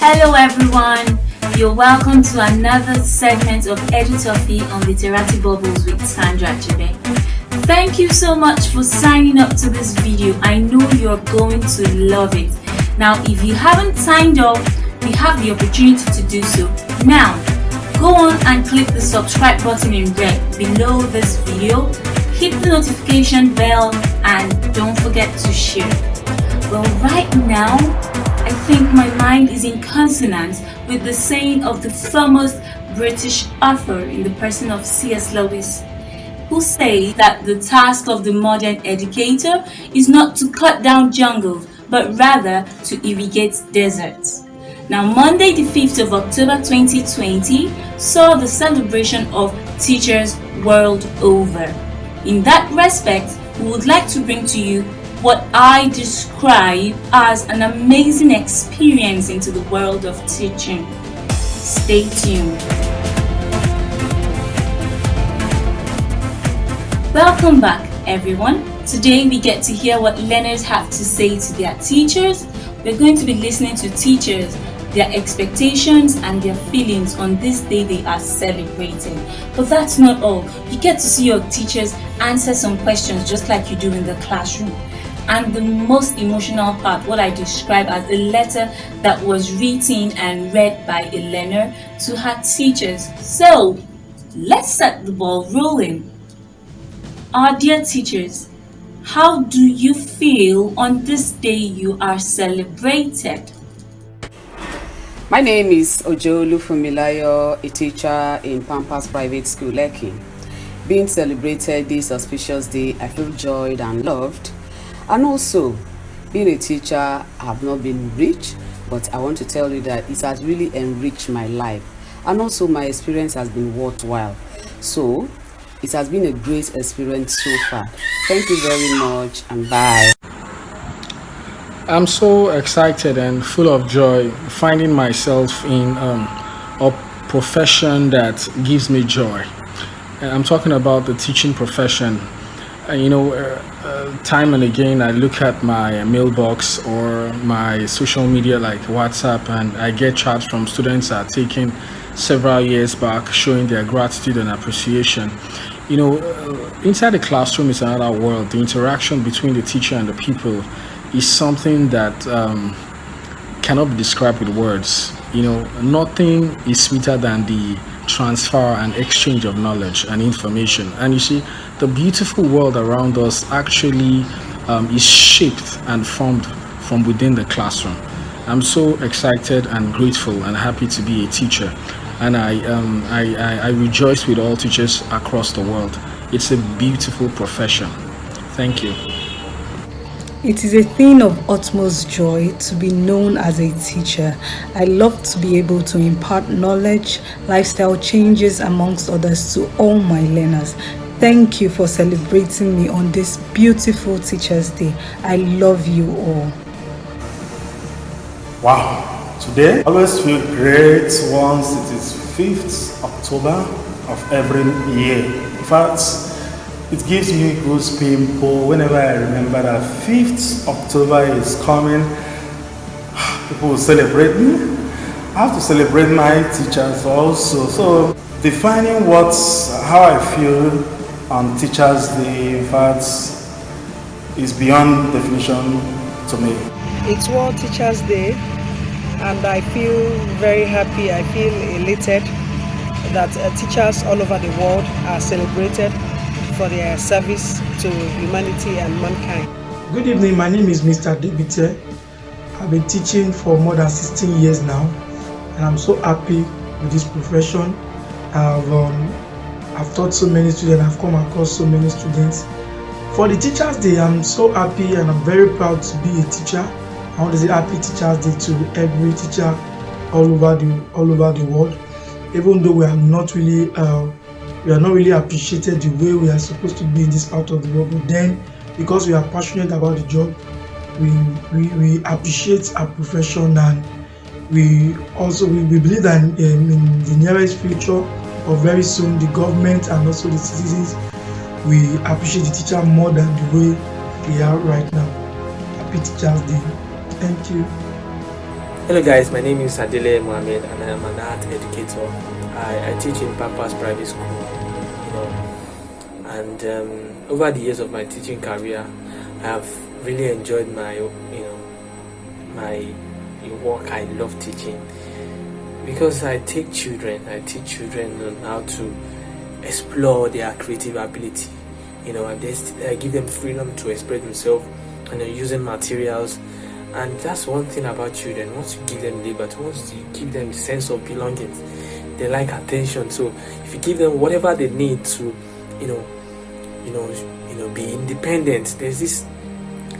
Hello everyone, you're welcome to another segment of EduToffee on Literati Bubbles with Sandra Chibe. Thank you so much for signing up to this video. I know you're going to love it. Now, if you haven't signed up, you have the opportunity to do so. Now, go on and click the subscribe button in red below this video. Hit the notification bell and don't forget to share. Well, right now, I think my mind is in consonance with the saying of the famous British author in the person of C.S. Lewis, who say that the task of the modern educator is not to cut down jungles, but rather to irrigate deserts. Now, Monday the 5th of October 2020 saw the celebration of teachers world over. In that respect, we would like to bring to you what I describe as an amazing experience into the world of teaching. Stay tuned. Welcome back, everyone. Today we get to hear what learners have to say to their teachers. We're going to be listening to teachers, their expectations and their feelings on this day they are celebrating. But that's not all. You get to see your teachers answer some questions just like you do in the classroom. And the most emotional part, what I describe as a letter that was written and read by a learner to her teachers. So, let's set the ball rolling. Our dear teachers, how do you feel on this day you are celebrated? My name is Ojo Lufumilayo, a teacher in Pampas Private School, Lekki. Being celebrated this auspicious day, I feel joyed and loved. And also, being a teacher, I have not been rich, but I want to tell you that it has really enriched my life. And also, my experience has been worthwhile. So, it has been a great experience so far. Thank you very much, and bye. I'm so excited and full of joy finding myself in a profession that gives me joy. And I'm talking about the teaching profession. Time and again I look at my mailbox or my social media like WhatsApp, and I get chats from students that are taking several years back showing their gratitude and appreciation. Inside the classroom is another world. The interaction between the teacher and the people is something that cannot be described with words. Nothing is sweeter than the transfer and exchange of knowledge and information. And you see, the beautiful world around us actually is shaped and formed from within the classroom. I'm so excited and grateful and happy to be a teacher, and I rejoice with all teachers across the world. It's a beautiful profession. Thank you. It is a thing of utmost joy to be known as a teacher. I love to be able to impart knowledge, lifestyle changes amongst others to all my learners. Thank you for celebrating me on this beautiful Teachers' Day. I love you all. Wow, today I always feel great once it is 5th October of every year. In fact, it gives me goose pimple whenever I remember that 5th October is coming. People will celebrate me. I have to celebrate my teachers also. So defining how I feel on Teachers' Day, in fact, is beyond definition to me. It's World Teachers' Day, and I feel very happy. I feel elated that teachers all over the world are celebrated for their service to humanity and mankind. Good evening, my name is Mr. Debite. I've been teaching for more than 16 years now, and I'm so happy with this profession. I've taught so many students, I've come across so many students. For the Teachers' Day, I'm so happy and I'm very proud to be a teacher. I want to say happy Teachers' Day to every teacher all over the world. Even though we are not really appreciated the way we are supposed to be in this part of the world, but then because we are passionate about the job, we appreciate our profession, and we believe that in the nearest future or very soon, the government and also the citizens we appreciate the teacher more than the way we are right now. Happy Teachers' Day. Thank you. Hello guys, my name is Adele Mohamed and I am an art educator. I teach in Pampas Private School, and over the years of my teaching career, I have really enjoyed my work. I love teaching because I teach children on how to explore their creative ability, and I give them freedom to express themselves, using materials. And that's one thing about children. Once you give them liberty, once you give them the sense of belonging, they like attention. So if you give them whatever they need to, be independent, there's this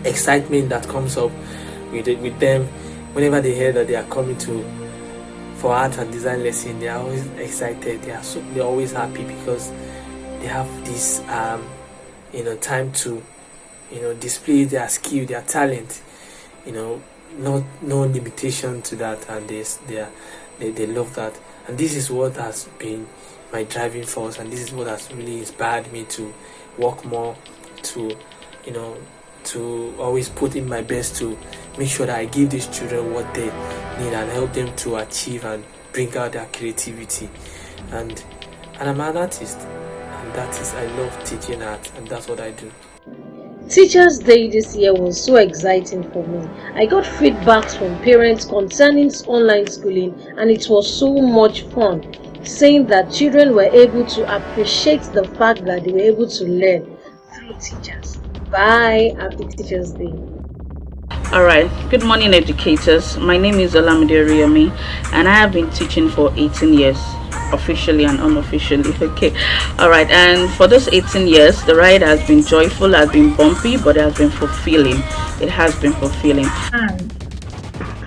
excitement that comes up with them whenever they hear that they are coming for art and design lesson. They are always excited. They're always happy because they have this time to display their skill, their talent. No limitation to that, and they love that. And this is what has been my driving force, and this is what has really inspired me to work more, to always put in my best to make sure that I give these children what they need and help them to achieve and bring out their creativity. And I'm an artist, and that is, I love teaching art, and that's what I do. Teachers' Day this year was so exciting for me. I got feedbacks from parents concerning online schooling, and it was so much fun, saying that children were able to appreciate the fact that they were able to learn through teachers. Bye, happy Teachers' Day. Alright, good morning educators. My name is Olamide Riomi and I have been teaching for 18 years. Officially and unofficially. Okay, all right, and for those 18 years the ride has been joyful, has been bumpy, but it has been fulfilling. It has been fulfilling. Hi,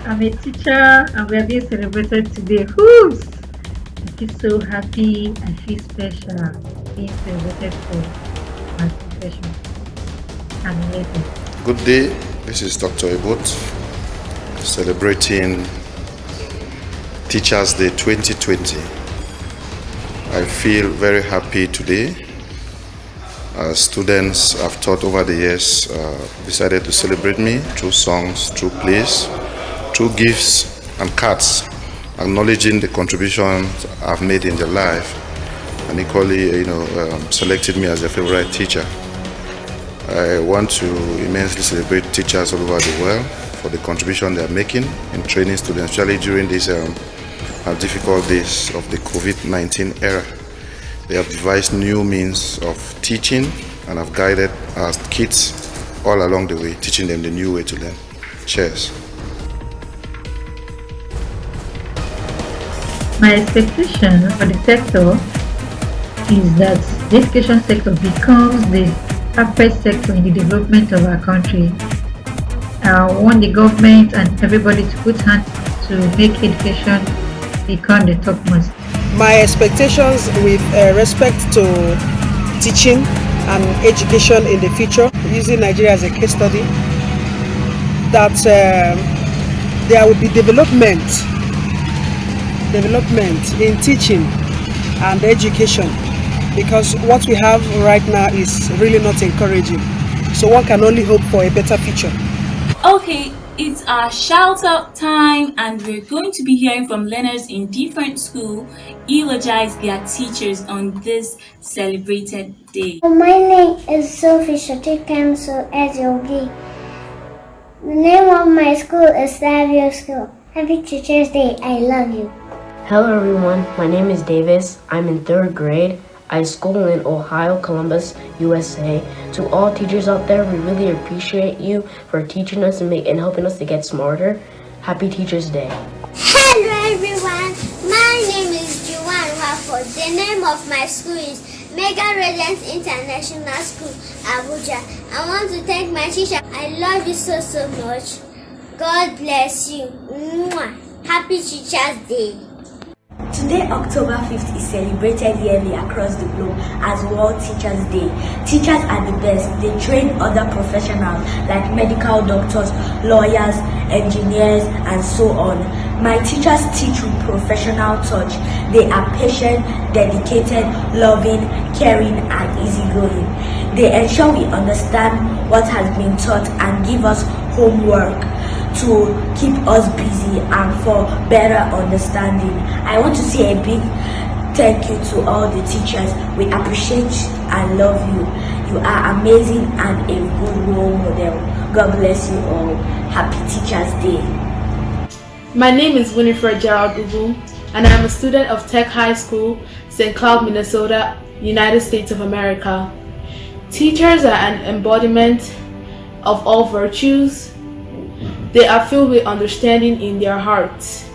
I'm a teacher and we are being celebrated today. Whoo! I feel so happy. I feel special being celebrated for my profession. I'm elated. Good day, this is Dr. Ebot celebrating Teachers Day 2020. I feel very happy today. Students have taught over the years decided to celebrate me through songs, through plays, through gifts and cards, acknowledging the contributions I've made in their life, and equally, selected me as their favorite teacher. I want to immensely celebrate teachers all over the world for the contribution they are making in training students, especially during these difficult days of the COVID-19 era. They have devised new means of teaching and have guided our kids all along the way, teaching them the new way to learn. Cheers. My expectation for the sector is that the education sector becomes the perfect sector in the development of our country. I want the government and everybody to put hands to make education become the topmost. My expectations with respect to teaching and education in the future, using Nigeria as a case study, that there will be development in teaching and education, because what we have right now is really not encouraging. So one can only hope for a better future. Okay, it's our shout out time, and we're going to be hearing from learners in different schools eulogize their teachers on this celebrated day. My name is Sophie Shotikamso Ezogi. The name of my school is Savio School. Happy Teachers Day, I love you. Hello everyone, my name is Davis. I'm in 3rd grade. I school in Ohio, Columbus, USA. To all teachers out there, we really appreciate you for teaching us and helping us to get smarter. Happy Teachers Day. Hello everyone, my name is Juwan Wafo. The name of my school is Mega Radiance International School, Abuja. I want to thank my teacher. I love you so much. God bless you. Mwah. Happy Teachers Day. Today, October 5th, is celebrated yearly across the globe as World Teachers Day. Teachers are the best. They train other professionals like medical doctors, lawyers, engineers, and so on. My teachers teach with professional touch. They are patient, dedicated, loving, caring, and easygoing. They ensure we understand what has been taught and give us homework. to keep us busy and for better understanding. I want to say a big thank you to all the teachers. We appreciate and love you. You are amazing and a good role model. God bless you all. Happy Teachers Day. My name is Winifred Gerald Ubu, and I am a student of Tech High School, St. Cloud, Minnesota, United States of America. Teachers are an embodiment of all virtues. They are filled with understanding in their hearts.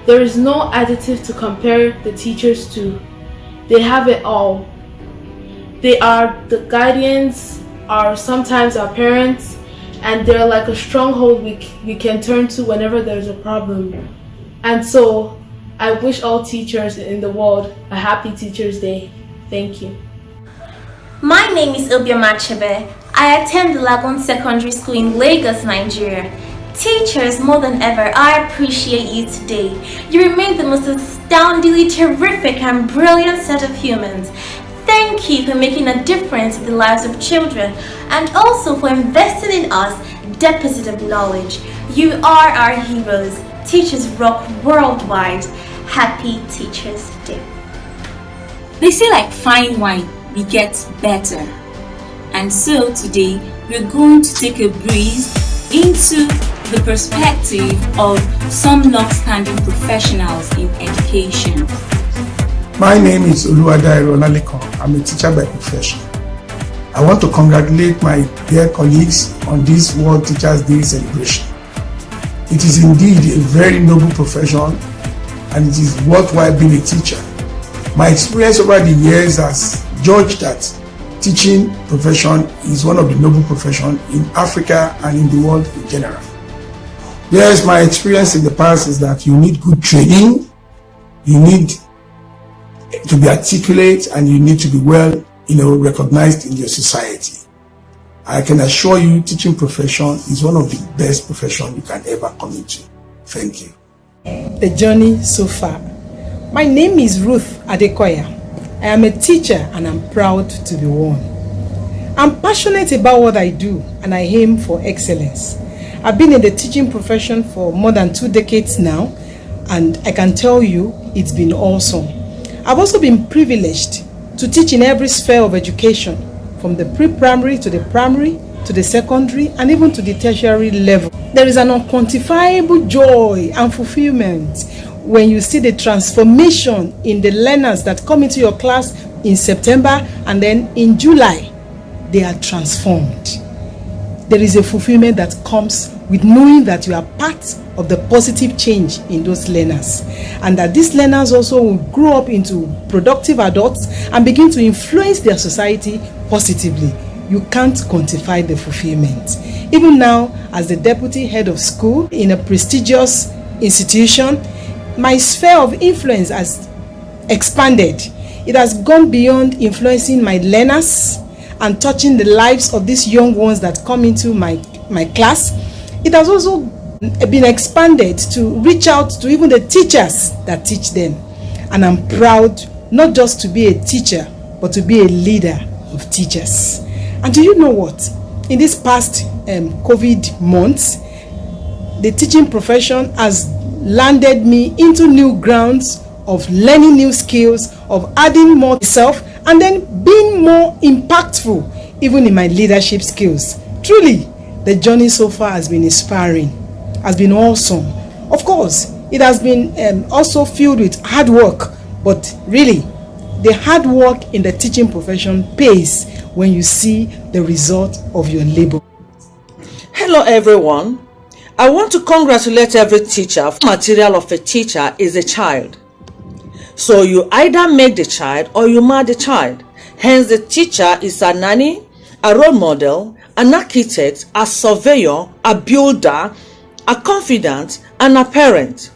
There is no adjective to compare the teachers to. They have it all. They are the guardians, are sometimes our parents, and they're like a stronghold we can turn to whenever there's a problem. And so, I wish all teachers in the world a happy Teachers Day. Thank you. My name is Obioma Chebe. I attend the Lagon Secondary School in Lagos, Nigeria. Teachers, more than ever, I appreciate you today. You remain the most astoundingly terrific and brilliant set of humans. Thank you for making a difference in the lives of children and also for investing in us deposit of knowledge. You are our heroes. Teachers rock worldwide. Happy Teachers Day. They say like fine wine, we get better. And so today we're going to take a breeze into the perspective of some long-standing professionals in education. My name is Oluwadairo Lalikon. I'm a teacher by profession. I want to congratulate my dear colleagues on this World Teachers Day celebration. It is indeed a very noble profession and it is worthwhile being a teacher. My experience over the years has judged that teaching profession is one of the noble professions in Africa and in the world in general. Yes, my experience in the past is that you need good training, you need to be articulate, and you need to be well, recognized in your society. I can assure you, teaching profession is one of the best professions you can ever come into. Thank you. The journey so far. My name is Ruth Adekoya. I am a teacher and I'm proud to be one. I'm passionate about what I do and I aim for excellence. I've been in the teaching profession for more than 2 decades now, and I can tell you it's been awesome. I've also been privileged to teach in every sphere of education, from the pre-primary to the primary, to the secondary, and even to the tertiary level. There is an unquantifiable joy and fulfillment when you see the transformation in the learners that come into your class in September, and then in July, they are transformed. There is a fulfillment that comes with knowing that you are part of the positive change in those learners, and that these learners also will grow up into productive adults and begin to influence their society positively. You can't quantify the fulfillment. Even now, as the deputy head of school in a prestigious institution, my sphere of influence has expanded. It has gone beyond influencing my learners and touching the lives of these young ones that come into my class. It has also been expanded to reach out to even the teachers that teach them. And I'm proud not just to be a teacher, but to be a leader of teachers. And do you know what? In this past COVID months, the teaching profession has landed me into new grounds of learning new skills, of adding more to self, and then being more impactful, even in my leadership skills. Truly, the journey so far has been inspiring, has been awesome. Of course, it has been also filled with hard work, but really, the hard work in the teaching profession pays when you see the result of your labor. Hello everyone. I want to congratulate every teacher. The material of a teacher is a child. So you either make the child or you mar the child. Hence the teacher is a nanny, a role model, an architect, a surveyor, a builder, a confidant, and a parent.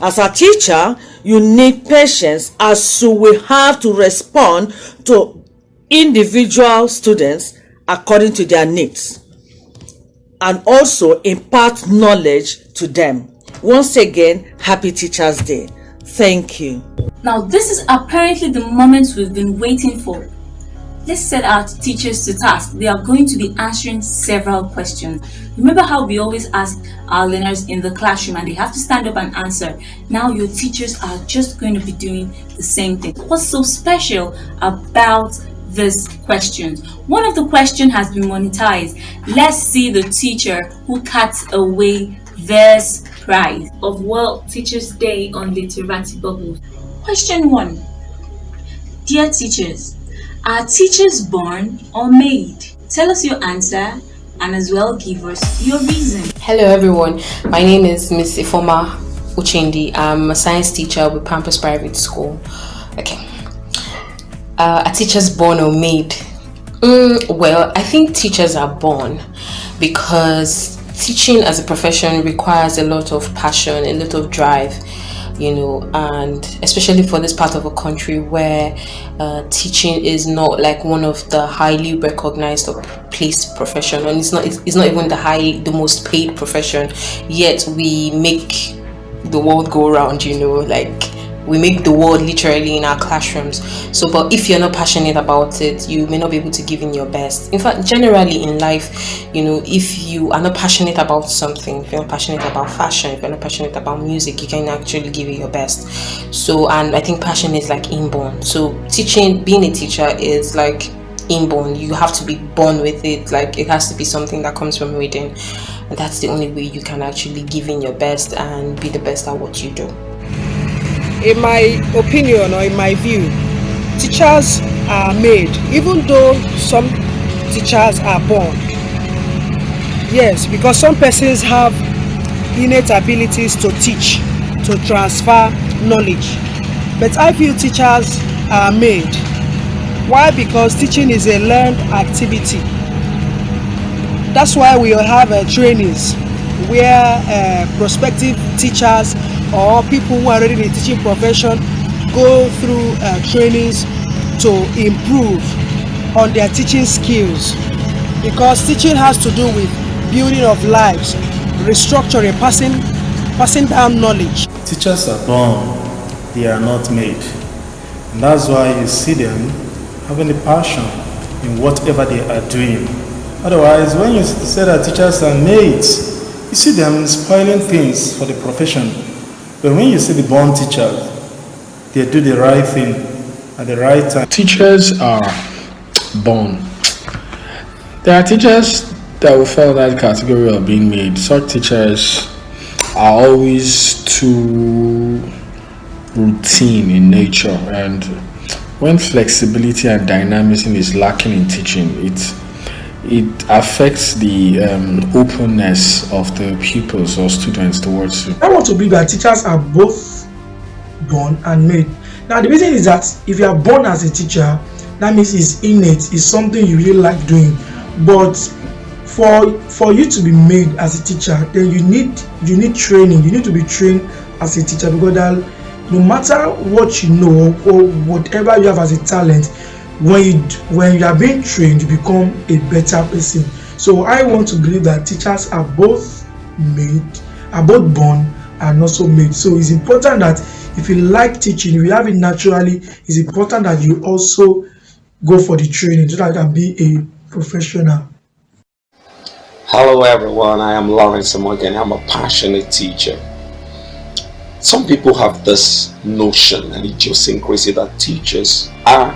As a teacher, you need patience as you will have to respond to individual students according to their needs and also impart knowledge to them. Once again, happy Teachers Day. Thank you. Now this is apparently the moment we've been waiting for. Let's set our teachers to task. They are going to be answering several questions. Remember how we always ask our learners in the classroom and they have to stand up and answer? Now your teachers are just going to be doing the same thing. What's so special about these questions? One of the questions has been monetized. Let's see the teacher who cuts away this prize of World Teachers Day on Literati Bubbles. Question 1. Dear teachers, are teachers born or made? Tell us your answer and as well give us your reason. Hello everyone, my name is Miss Ifoma Uchendi. I'm a science teacher with Pampas Private School. Okay. Are teachers born or made? Well, I think teachers are born because teaching as a profession requires a lot of passion, a lot of drive, and especially for this part of a country where teaching is not like one of the highly recognized or placed profession, and it's not even the most paid profession, yet we make the world go around, we make the world literally in our classrooms. So but if you're not passionate about it, you may not be able to give in your best. In fact, generally in life, if you are not passionate about something, if you're not passionate about fashion, if you're not passionate about music, you can actually give it your best. So, and I think passion is like inborn. So being a teacher is like inborn. You have to be born with it. Like it has to be something that comes from within, and that's the only way you can actually give in your best and be the best at what you do. In my opinion or in my view, teachers are made, even though some teachers are born. Yes, because some persons have innate abilities to teach, to transfer knowledge. But I feel teachers are made. Why? Because teaching is a learned activity. That's why we have trainings where prospective teachers or people who are already in the teaching profession go through trainings to improve on their teaching skills, because teaching has to do with building of lives, restructuring, passing down knowledge. Teachers are born, they are not made, and that's why you see them having a passion in whatever they are doing. Otherwise, when you say that teachers are made, you see them spoiling things for the profession. But when you see the born teachers, they do the right thing at the right time. Teachers are born. There are teachers that will fall that category of being made. Such teachers are always too routine in nature, and when flexibility and dynamism is lacking in teaching, it affects the openness of the pupils or students towards you. I want to believe that teachers are both born and made. Now the reason is that if you are born as a teacher, that means it's innate, it's something you really like doing. But for you to be made as a teacher, then you need training. You need to be trained as a teacher, because no matter what you know or whatever you have as a talent, when you are being trained, you become a better person. So I want to believe that teachers are both born and also made. So it's important that if you like teaching, if you have it naturally, it's important that you also go for the training so that you can be a professional. Hello everyone, I am Lawrence Morgan. I'm a passionate teacher. Some people have this notion and idiosyncrasy that teachers are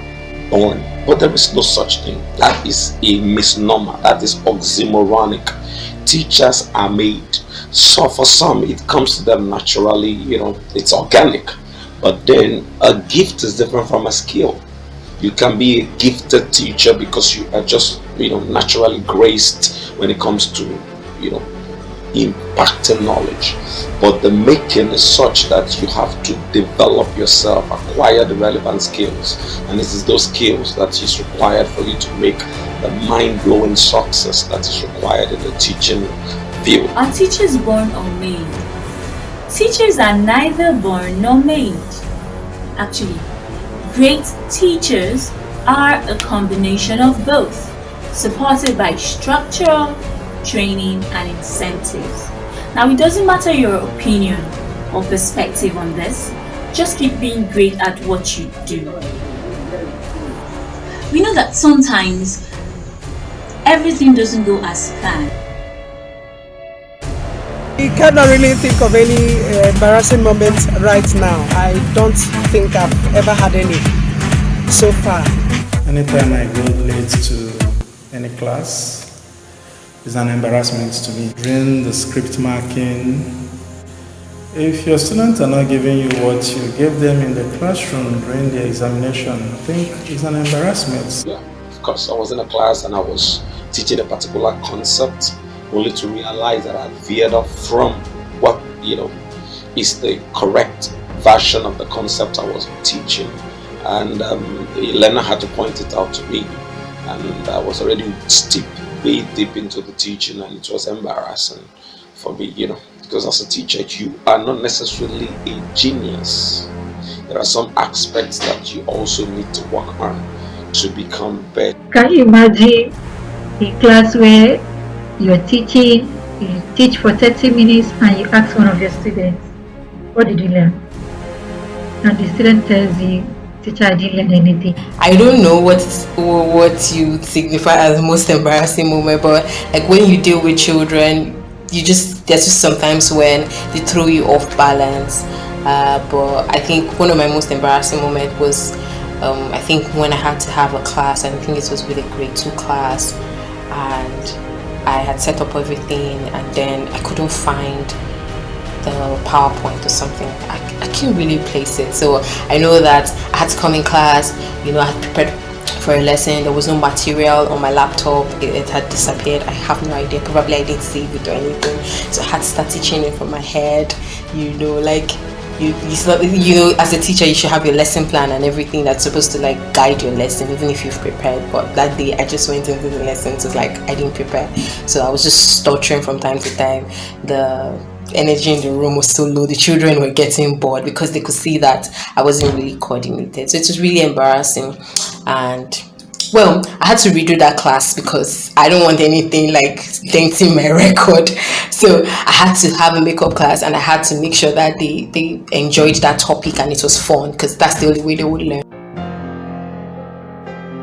born, but there is no such thing. That is a misnomer. That is oxymoronic. Teachers are made. So for some, it comes to them naturally, it's organic. But then a gift is different from a skill. You can be a gifted teacher because you are just, naturally graced when it comes to, impacting knowledge. But the making is such that you have to develop yourself, acquire the relevant skills, and it is those skills that is required for you to make the mind-blowing success that is required in the teaching field. Are teachers born or made? Teachers are neither born nor made. Actually, great teachers are a combination of both, supported by structural training and incentives. Now, it doesn't matter your opinion or perspective on this, just keep being great at what you do. we know that sometimes everything doesn't go as planned. I cannot really think of any embarrassing moments right now. I don't think I've ever had any so far. Anytime I go late to any class, it's an embarrassment to me. During the script marking, if your students are not giving you what you gave them in the classroom during the examination, I think it's an embarrassment. Yeah, of course, I was in a class and I was teaching a particular concept, only to realize that I veered off from what, is the correct version of the concept I was teaching. And the learner had to point it out to me. And I was already way deep into the teaching, and it was embarrassing for me, because as a teacher, you are not necessarily a genius. There are some aspects that you also need to work on to become better. Can you imagine a class where you're teaching, you teach for 30 minutes and you ask one of your students, what did you learn? And the student tells you, teacher, I didn't learn anything. I don't know what you signify as the most embarrassing moment, but like when you deal with children, there's just sometimes when they throw you off balance. But I think one of my most embarrassing moments was I think when I had to have a class, and I think it was with a grade 2 class, and I had set up everything, and then I couldn't find the PowerPoint or something. I can't really place it. So I know that I had to come in class, I had prepared for a lesson. There was no material on my laptop. It had disappeared. I have no idea. Probably I didn't save it or anything. So I had to start teaching it from my head. As a teacher, you should have your lesson plan and everything that's supposed to guide your lesson, even if you've prepared. But that day, I just went into the lesson. So I didn't prepare. So I was just stuttering from time to time. The energy in the room was so low. The children were getting bored because they could see that I wasn't really coordinated. So it was really embarrassing. And I had to redo that class because I don't want anything denting my record. So I had to have a makeup class, and I had to make sure that they enjoyed that topic and it was fun, because that's the only way they would learn.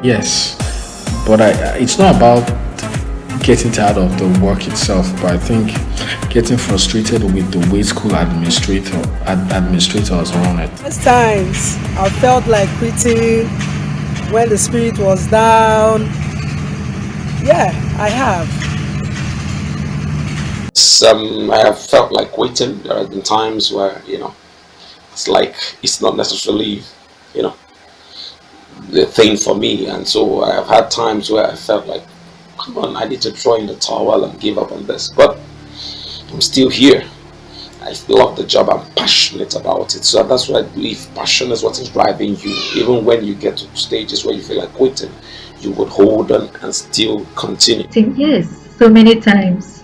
Yes, but it's not about getting tired of the work itself, but I think getting frustrated with the way school administrators run it. Most times I felt like quitting when the spirit was down. Yeah, I have. I have felt like quitting. There have been times where, it's like it's not necessarily, the thing for me. And so I have had times where I felt like, come on, I need to throw in the towel and give up on this. But I'm still here. I love the job. I'm passionate about it. So that's what I believe. Passion is what is driving you. Even when you get to stages where you feel like quitting, you would hold on and still continue. Yes, so many times.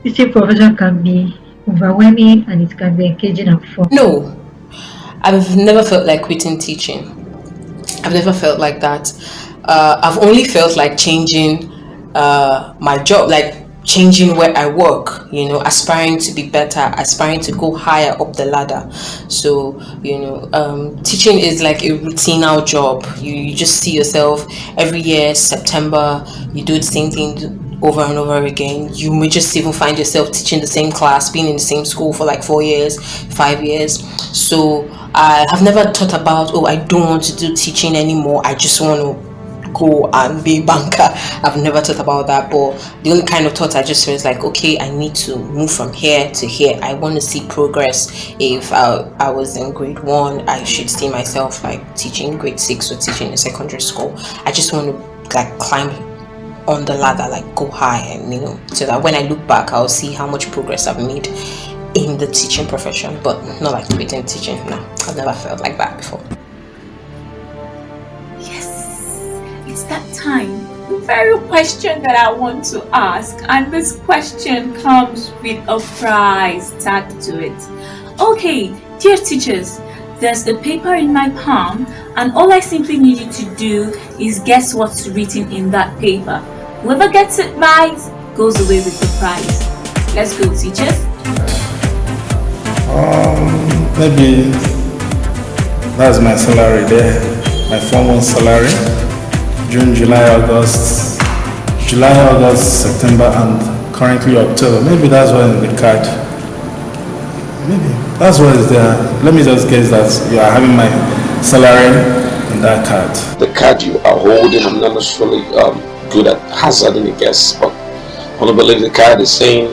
Teaching profession can be overwhelming, and it can be engaging and fun. No, I've never felt like quitting teaching. I've never felt like that. I've only felt like changing my job, changing where I work, aspiring to be better, aspiring to go higher up the ladder. So, teaching is like a routine job. You just see yourself every year, September, you do the same thing over and over again. You may just even find yourself teaching the same class, being in the same school for 4 years, 5 years. So I have never thought about, I don't want to do teaching anymore. I just want to go and be a banker. I've never thought about that, but the only kind of thought I just was okay, I need to move from here to here. I want to see progress. If I was in grade 1, I should see myself teaching grade 6 or teaching in secondary school. I just want to climb on the ladder, go high, and so that when I look back, I'll see how much progress I've made in the teaching profession, but not quitting teaching. No, I've never felt like that before. It's that time, the very question that I want to ask, and this question comes with a prize tagged to it. Okay, dear teachers, there's a paper in my palm, and all I simply need you to do is guess what's written in that paper. Whoever gets it right goes away with the prize. Let's go, teachers. Maybe that's my salary there. my 4 months salary, June, July, August, September, and currently October. Maybe that's what in the card. Maybe that's what is there. Let me just guess that you are having my salary in that card. The card you are holding, I'm not necessarily good at hazarding a guess, but I want to believe the card is saying,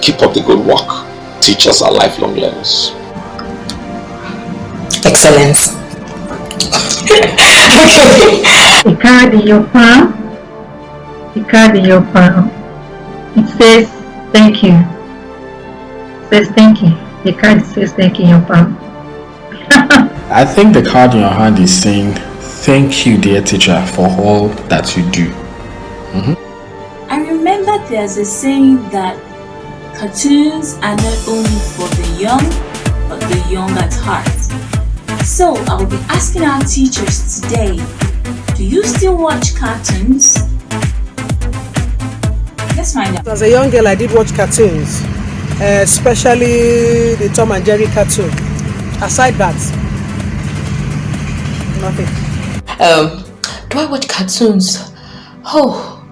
keep up the good work. Teachers are lifelong learners. Excellent. The card in your palm. The card in your palm. It says thank you. It says thank you. The card says thank you in your palm. I think the card in your hand is saying, thank you, dear teacher, for all that you do. I remember there's a saying that cartoons are not only for the young, but the young at heart. So I'll be asking our teachers today, do you still watch cartoons? Let's find out. As a young girl, I did watch cartoons, especially the Tom and Jerry cartoon. Aside that, nothing. Do I watch cartoons? Oh,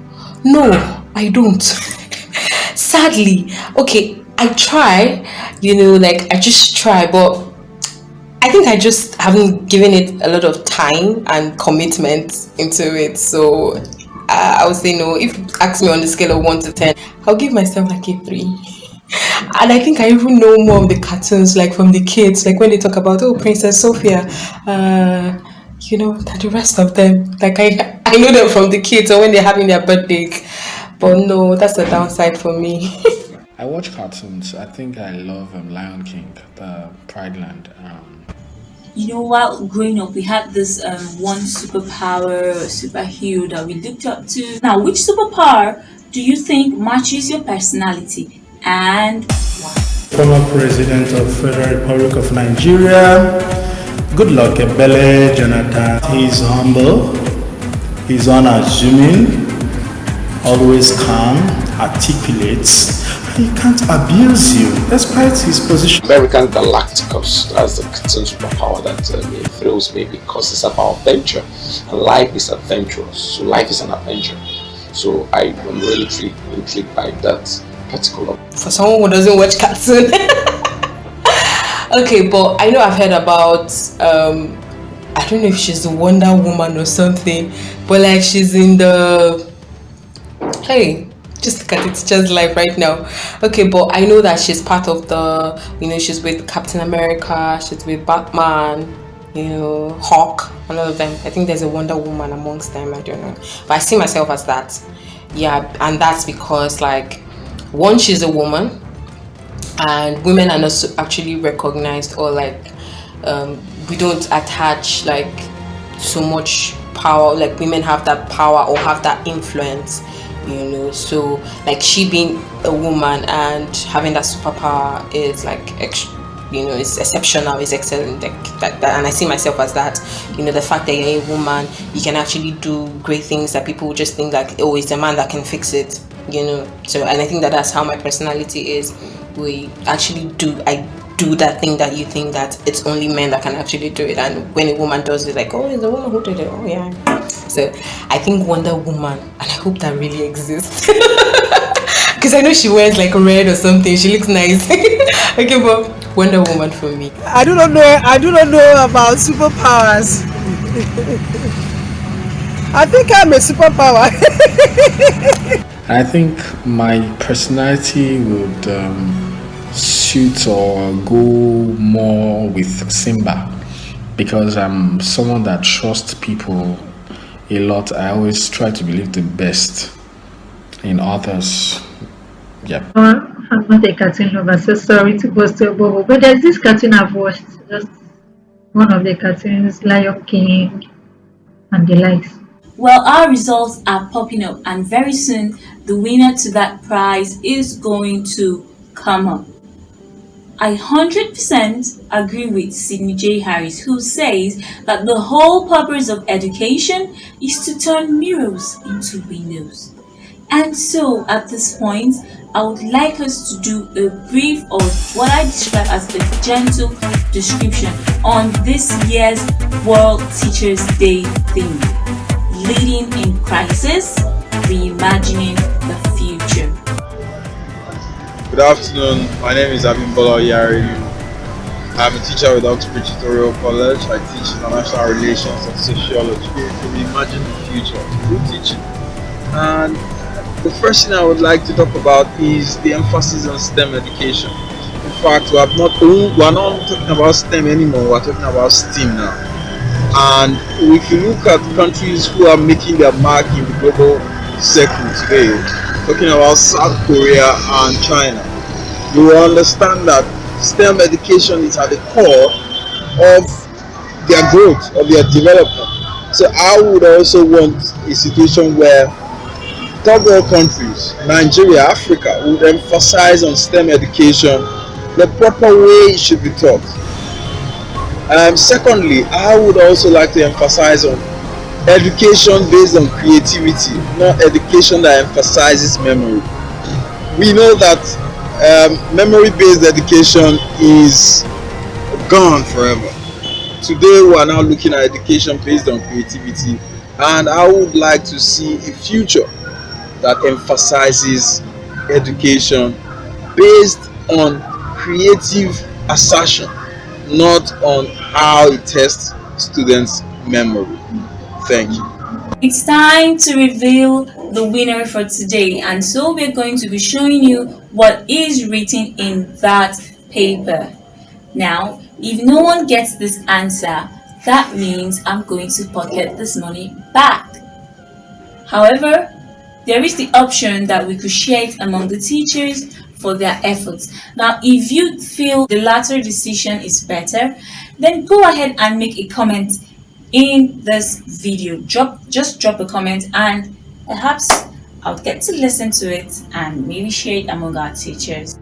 no, I don't. Sadly, okay, I try, I just try, but I think I just haven't given it a lot of time and commitment into it. So I would say no. If you ask me on the scale of 1 to 10, I'll give myself like a 3. And I think I even know more of the cartoons, like from the kids, like when they talk about, oh, Princess Sophia, than the rest of them. Like I know them from the kids or when they're having their birthdays. But no, that's the downside for me. I watch cartoons. I think I love Lion King, the Pride Land. While growing up, we had this one superpower, superhero that we looked up to. Now, which superpower do you think matches your personality and why? Former President of Federal Republic of Nigeria, Goodluck Ebele Jonathan. He's humble, he's unassuming, always calm, articulates. He can't abuse you despite his position. American Galacticus, that's the cartoon superpower that thrills me because it's about adventure. And life is adventurous, so life is an adventure. So I am really intrigued by that particular. For someone who doesn't watch cartoon. Okay, but I know I've heard about, I don't know if she's the Wonder Woman or something, but like she's in the, hey, just look at the teacher's life right now. Okay, but I know that she's part of the, she's with Captain America, she's with Batman, Hawk, and all of them. I think there's a Wonder Woman amongst them, I don't know. But I see myself as that. Yeah, and that's because, one, she's a woman, and women are not actually recognized, or we don't attach, so much power, women have that power or have that influence. So she being a woman and having that superpower is it's exceptional, it's excellent, that, and I see myself as that. The fact that you're a woman, you can actually do great things that people just think oh, it's a man that can fix it, so, and I think that's how my personality is. We actually I do that thing that you think that it's only men that can actually do it, and when a woman does it, oh, it's a woman who did it, oh yeah. So I think Wonder Woman, and I hope that really exists, because I know she wears red or something, she looks nice. Okay, but Wonder Woman for me. I do not know about superpowers. I think I'm a superpower. I think my personality would suit or go more with Simba, because I'm someone that trusts people a lot. I always try to believe the best in others. Yep. I'm not a cartoon lover, so sorry to burst your bubble, but there's this cartoon I've watched, just one of the cartoons, Lion King and the likes. Well, our results are popping up, and very soon the winner to that prize is going to come up. I 100% agree with Sidney J. Harris, who says that the whole purpose of education is to turn mirrors into windows. And so at this point, I would like us to do a brief or what I describe as a gentle description on this year's World Teachers Day theme, Leading in Crisis, Reimagining the Future. Good afternoon, my name is Abimbola Yari. I'm a teacher with Oxbridge Tutorial College. I teach international relations and sociology to reimagine the future through teaching. And the first thing I would like to talk about is the emphasis on STEM education. In fact, we are not talking about STEM anymore, we're talking about STEAM now. And if you look at countries who are making their mark in the global circle today, talking about South Korea and China, you will understand that STEM education is at the core of their growth, of their development. So I would also want a situation where third world countries, Nigeria, Africa, would emphasize on STEM education the proper way it should be taught. Secondly, I would also like to emphasize on education based on creativity, not education that emphasizes memory. We know that memory-based education is gone forever. Today we are now looking at education based on creativity, and I would like to see a future that emphasizes education based on creative assertion, not on how it tests students' memory. Thank you. It's time to reveal the winner for today, and so we're going to be showing you what is written in that paper. Now, if no one gets this answer, that means I'm going to pocket this money back. However, there is the option that we could share it among the teachers for their efforts. Now, if you feel the latter decision is better, then go ahead and make a comment in this video. Just drop a comment, and perhaps I'll get to listen to it and maybe share it among our teachers.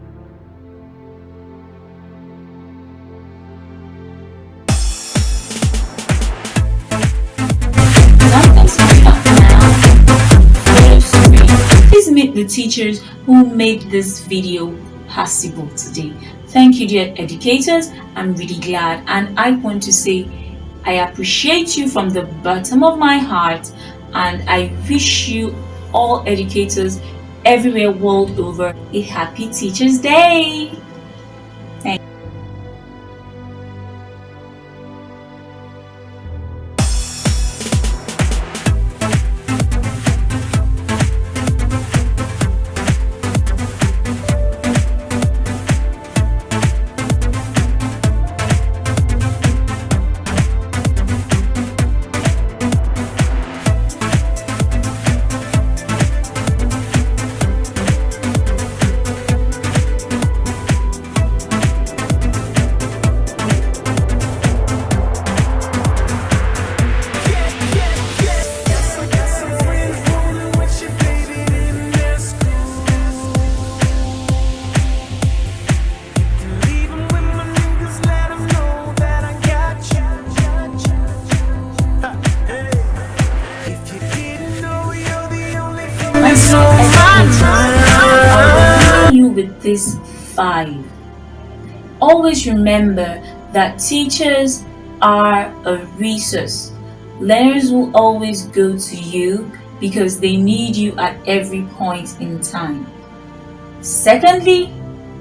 Please meet the teachers who made this video possible today. Thank you, dear educators. I'm really glad, and I want to say I appreciate you from the bottom of my heart, and I wish you all educators everywhere world over a happy Teachers Day. Thank you. I'll leave you with this 5. Always remember that teachers are a resource. Learners will always go to you because they need you at every point in time. Secondly,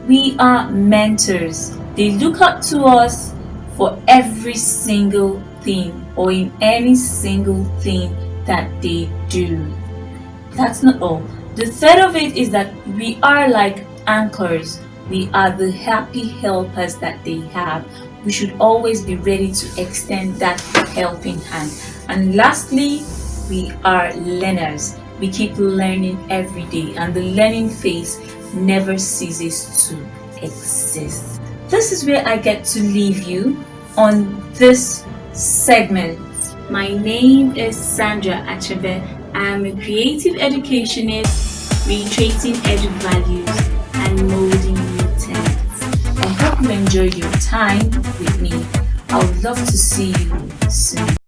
we are mentors. They look up to us for every single thing or in any single thing that they do. That's not all. The third of it is that we are like anchors. We are the happy helpers that they have. We should always be ready to extend that helping hand. And lastly, we are learners. We keep learning every day, and the learning phase never ceases to exist. This is where I get to leave you on this segment. My name is Sandra Achebe. I am a creative educationist, reiterating edu values and molding new talents. I hope you enjoyed your time with me. I would love to see you soon.